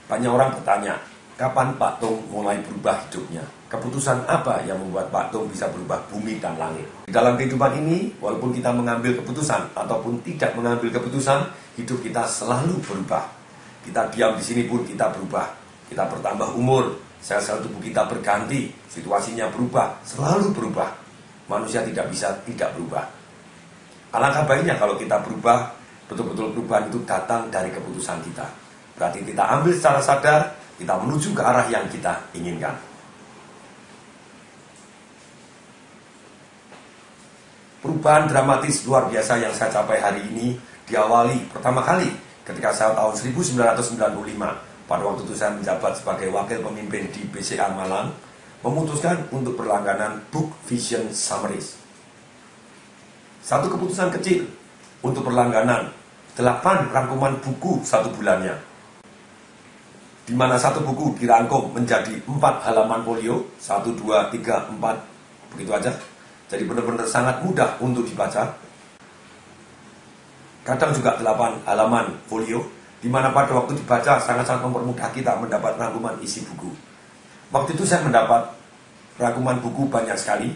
Banyak orang bertanya, kapan Pak Tung mulai berubah hidupnya? Keputusan apa yang membuat Pak Tung bisa berubah bumi dan langit? Di dalam kehidupan ini, walaupun kita mengambil keputusan ataupun tidak mengambil keputusan, hidup kita selalu berubah. Kita diam di sini pun kita berubah. Kita bertambah umur, sel-sel tubuh kita berganti, situasinya berubah, selalu berubah. Manusia tidak bisa tidak berubah. Alangkah baiknya kalau kita berubah, betul-betul perubahan itu datang dari keputusan kita. Berarti kita ambil secara sadar, kita menuju ke arah yang kita inginkan. Perubahan dramatis luar biasa yang saya capai hari ini diawali pertama kali ketika saya tahun 1995, pada waktu itu saya menjabat sebagai wakil pemimpin di BCA Malang, memutuskan untuk berlangganan Book Vision Summaries. Satu keputusan kecil untuk berlangganan 8 rangkuman buku 1 bulannya, di mana satu buku dirangkum menjadi 4 halaman folio, 1, 2, 3, 4, begitu aja. Jadi benar-benar sangat mudah untuk dibaca. Kadang juga 8 halaman folio, di mana pada waktu dibaca sangat-sangat mempermudah kita mendapat rangkuman isi buku. Waktu itu saya mendapat rangkuman buku banyak sekali.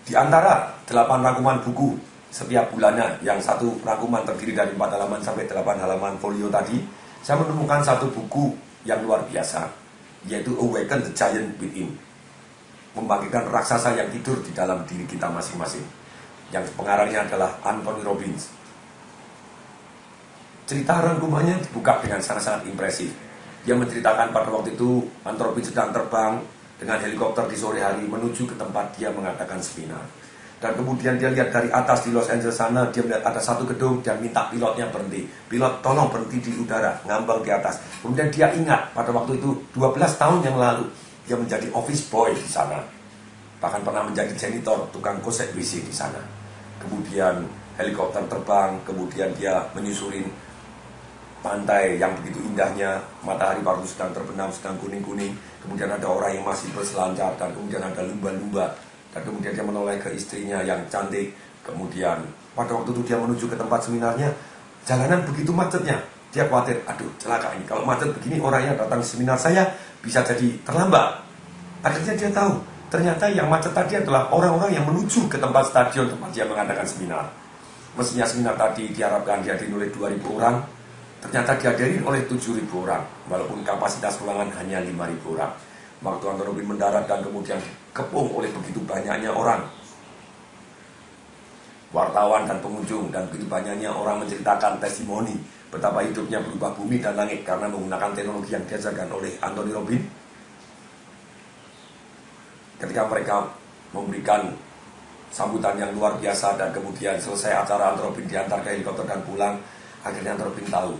Di antara 8 rangkuman buku setiap bulannya, yang satu rangkuman terdiri dari 4 halaman sampai 8 halaman folio tadi, saya menemukan satu buku yang luar biasa, yaitu Awaken the Giant Within. Membangkitkan raksasa yang tidur di dalam diri kita masing-masing. Yang pengarangnya adalah Anthony Robbins. Cerita rangkumannya dibuka dengan sangat-sangat impresif. Dia menceritakan pada waktu itu Anthony Robbins sedang terbang dengan helikopter di sore hari menuju ke tempat dia mengadakan seminar. Dan kemudian dia lihat dari atas di Los Angeles sana, dia melihat ada satu gedung dan minta pilotnya berhenti. Pilot, tolong berhenti di udara, ngambang di atas. Kemudian dia ingat pada waktu itu 12 tahun yang lalu dia menjadi office boy di sana. Bahkan pernah menjadi janitor, tukang gosek WC di sana. Kemudian helikopter terbang, kemudian dia menyusurin pantai yang begitu indahnya, matahari baru sedang terbenam, sedang kuning-kuning. Kemudian ada orang yang masih berselancar, dan kemudian ada lumba-lumba. Dan kemudian dia menoleh ke istrinya yang cantik. Kemudian pada waktu itu dia menuju ke tempat seminarnya, jalanan begitu macetnya. Dia khawatir, aduh celaka ini, kalau macet begini orang yang datang seminar saya bisa jadi terlambat. Akhirnya dia tahu, ternyata yang macet tadi adalah orang-orang yang menuju ke tempat stadion tempat dia mengadakan seminar. Mestinya seminar tadi diharapkan dihadiri oleh 2.000 orang, ternyata dihadiri oleh 7.000 orang, walaupun kapasitas ruangan hanya 5.000 orang. Waktu Anthony Robbins mendarat dan kemudian dikepung oleh begitu banyaknya orang, wartawan dan pengunjung, dan begitu banyaknya orang menceritakan testimoni betapa hidupnya berubah bumi dan langit karena menggunakan teknologi yang diajarkan oleh Anthony Robbins. Ketika mereka memberikan sambutan yang luar biasa dan kemudian selesai acara, Anthony Robbins diantar ke helikopter dan pulang. Akhirnya Anthony Robbins tahu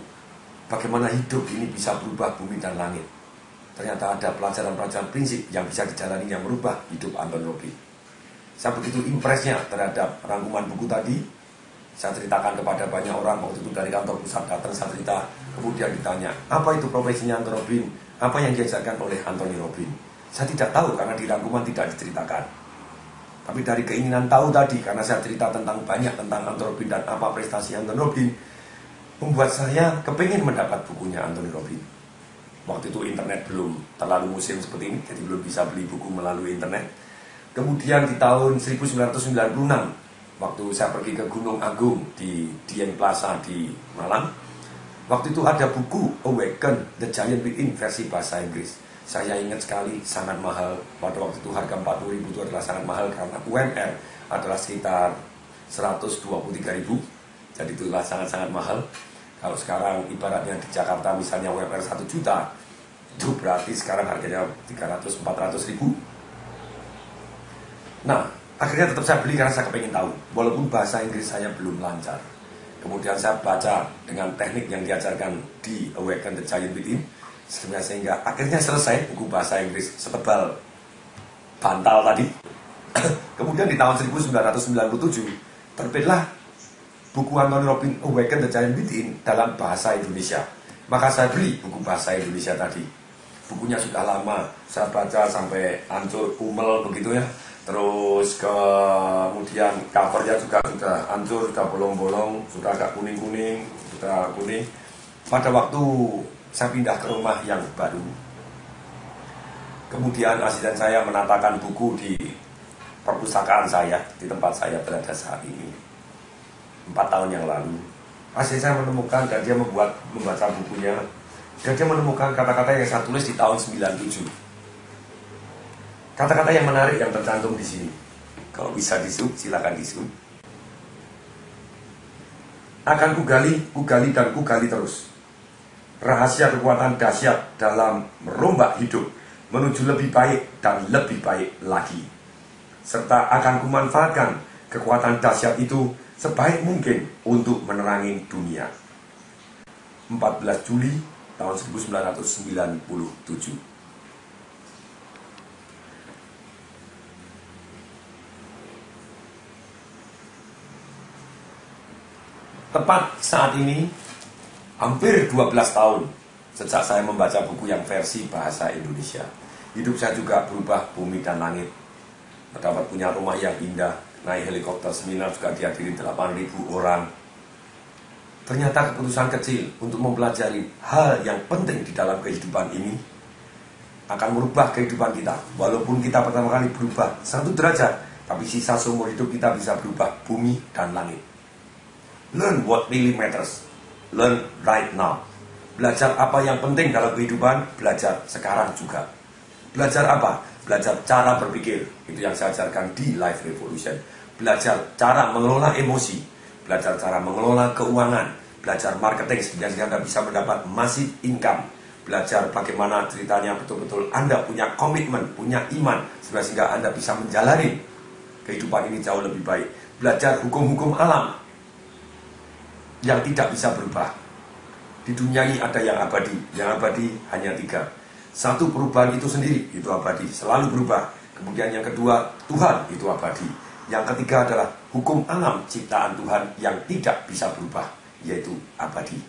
bagaimana hidup ini bisa berubah bumi dan langit. Ternyata ada pelajaran-pelajaran prinsip yang bisa dijalani yang merubah hidup Anthony Robbins. Saya begitu impresnya terhadap rangkuman buku tadi. Saya ceritakan kepada banyak orang, waktu itu dari kantor pusat datang, saya cerita. Kemudian ditanya, apa itu profesinya Anthony Robbins? Apa yang diajarkan oleh Anthony Robbins? Saya tidak tahu karena di rangkuman tidak diceritakan. Tapi dari keinginan tahu tadi, karena saya cerita tentang banyak tentang Anthony Robbins dan apa prestasi Anthony Robbins, membuat saya kepingin mendapat bukunya Anthony Robbins. Waktu itu internet belum terlalu musim seperti ini, jadi belum bisa beli buku melalui internet. Kemudian di tahun 1996, waktu saya pergi ke Gunung Agung di Dieng Plaza di Malang, waktu itu ada buku Awaken the Giant Within versi bahasa Inggris. Saya ingat sekali, sangat mahal. Pada waktu itu harga 40.000 itu adalah sangat mahal karena UMR adalah sekitar 123.000. Jadi itulah sangat-sangat mahal. Kalau sekarang ibaratnya di Jakarta misalnya UMR 1 juta, itu berarti sekarang harganya 300-400 ribu. Nah, akhirnya tetap saya beli karena saya kepengen tahu, walaupun bahasa Inggris saya belum lancar. Kemudian saya baca dengan teknik yang diajarkan di Awaken the Giant Within, sehingga akhirnya selesai buku bahasa Inggris setebal bantal tadi. Kemudian di tahun 1997 terbitlah buku Anthony Robbins Awaken the Giant Within dalam bahasa Indonesia. Maka saya beli buku bahasa Indonesia tadi. Bukunya sudah lama, saya baca sampai hancur, umel begitu ya. Terus kemudian covernya juga sudah hancur, sudah bolong-bolong, sudah agak kuning-kuning, sudah kuning. Pada waktu saya pindah ke rumah yang baru. Kemudian asisten saya menatakan buku di perpustakaan saya, di tempat saya berada saat ini. 4 tahun yang lalu, asisten saya menemukan dan dia membaca bukunya, dan dia menemukan kata-kata yang saya tulis di tahun 97. Kata-kata yang menarik yang tercantum di sini. Kalau bisa di-zoom, silakan di-zoom. Akan kugali dan kugali terus. Rahasia kekuatan dahsyat dalam merombak hidup menuju lebih baik dan lebih baik lagi. Serta akan kumanfaatkan kekuatan dahsyat itu sebaik mungkin untuk menerangi dunia. 14 Juli tahun 1997. Tepat saat ini, hampir 12 tahun sejak saya membaca buku yang versi bahasa Indonesia. Hidup saya juga berubah bumi dan langit. Terdapat punya rumah yang indah, naik helikopter seminar juga dihadiri 8.000 orang. Ternyata keputusan kecil untuk mempelajari hal yang penting di dalam kehidupan ini akan merubah kehidupan kita. Walaupun kita pertama kali berubah 1 derajat, tapi sisa seumur hidup kita bisa berubah bumi dan langit. Learn what really matters. Learn right now. Belajar apa yang penting dalam kehidupan, belajar sekarang juga. Belajar apa? Belajar cara berpikir. Itu yang saya ajarkan di Life Revolution. Belajar cara mengelola emosi. Belajar cara mengelola keuangan. Belajar marketing sehingga Anda bisa mendapat massive income. Belajar bagaimana ceritanya betul-betul Anda punya komitmen, punya iman, sehingga Anda bisa menjalani kehidupan ini jauh lebih baik. Belajar hukum-hukum alam yang tidak bisa berubah. Di dunia ini ada yang abadi. Yang abadi hanya 3. 1, perubahan itu sendiri, itu abadi, selalu berubah. Kemudian yang kedua, Tuhan, itu abadi. Yang ketiga adalah hukum alam ciptaan Tuhan yang tidak bisa berubah, yaitu abadi.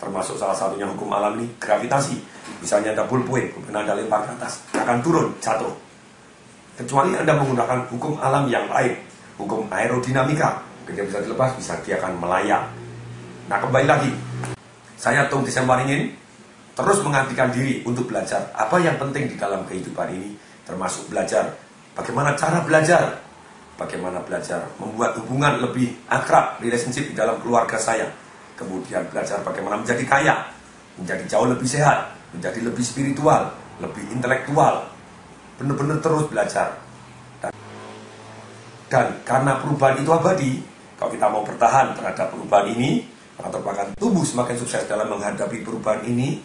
Termasuk salah satunya hukum alam ini, gravitasi. Misalnya ada ballpoint, kemudian Anda lempar ke atas, akan turun, jatuh. Kecuali Anda menggunakan hukum alam yang lain, hukum aerodinamika. Ketika bisa dilepas, dia akan melayang. Nah, kembali lagi, saya Tung Desembaringin terus mengabdikan diri untuk belajar apa yang penting di dalam kehidupan ini, termasuk belajar bagaimana cara belajar, bagaimana belajar membuat hubungan lebih akrab, relationship di dalam keluarga saya, kemudian belajar bagaimana menjadi kaya, menjadi jauh lebih sehat, menjadi lebih spiritual, lebih intelektual, benar-benar terus belajar. Dan karena perubahan itu abadi, kalau kita mau bertahan terhadap perubahan ini, atau bahkan tumbuh semakin sukses dalam menghadapi perubahan ini,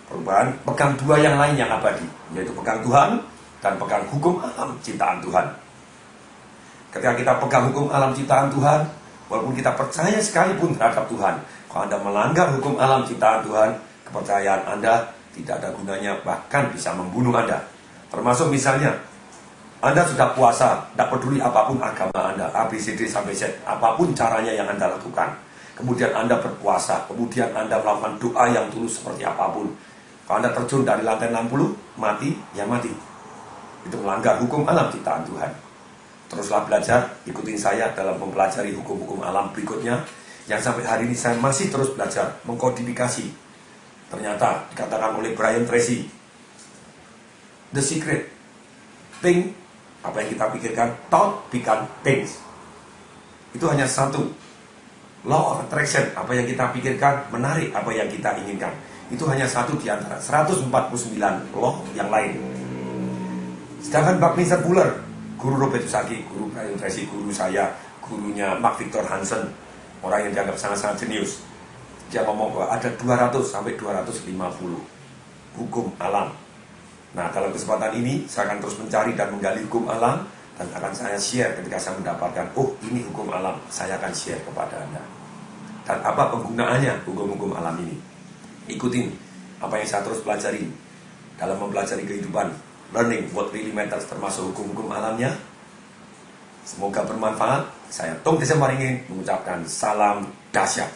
perubahan pegang 2 yang lain yang abadi, yaitu pegang Tuhan dan pegang hukum alam ciptaan Tuhan. Ketika kita pegang hukum alam ciptaan Tuhan, walaupun kita percaya sekalipun terhadap Tuhan, kalau Anda melanggar hukum alam ciptaan Tuhan, kepercayaan Anda tidak ada gunanya, bahkan bisa membunuh Anda. Termasuk misalnya Anda sudah puasa, tidak peduli apapun agama Anda, A, B, C, D sampai Z, apapun caranya yang Anda lakukan. Kemudian Anda berpuasa, kemudian Anda melakukan doa yang tulus seperti apapun. Kalau Anda terjun dari lantai 60, mati, ya mati. Itu melanggar hukum alam ciptaan Tuhan. Teruslah belajar, ikutin saya dalam mempelajari hukum-hukum alam berikutnya, yang sampai hari ini saya masih terus belajar, mengkodifikasi. Ternyata dikatakan oleh Brian Tracy, the secret, think, apa yang kita pikirkan, thought become things. Itu hanya satu. Law of attraction, apa yang kita pikirkan menarik apa yang kita inginkan. Itu hanya satu di antara 149 law yang lain. Sedangkan Buckminster Fuller, guru Robert Kiyosaki, guru Brian Tracy, guru saya, gurunya Mark Victor Hansen, orang yang dianggap sangat-sangat jenius, dia ngomong bahwa ada 200 sampai 250 hukum alam. Nah, dalam kesempatan ini saya akan terus mencari dan menggali hukum alam, dan akan saya share ketika saya mendapatkan, oh ini hukum alam, saya akan share kepada Anda. Dan apa penggunaannya hukum-hukum alam ini. Ikutin apa yang saya terus pelajari dalam mempelajari kehidupan. Learning what really matters, termasuk hukum-hukum alamnya. Semoga bermanfaat. Saya Tung Desembaringin mengucapkan salam dahsyat.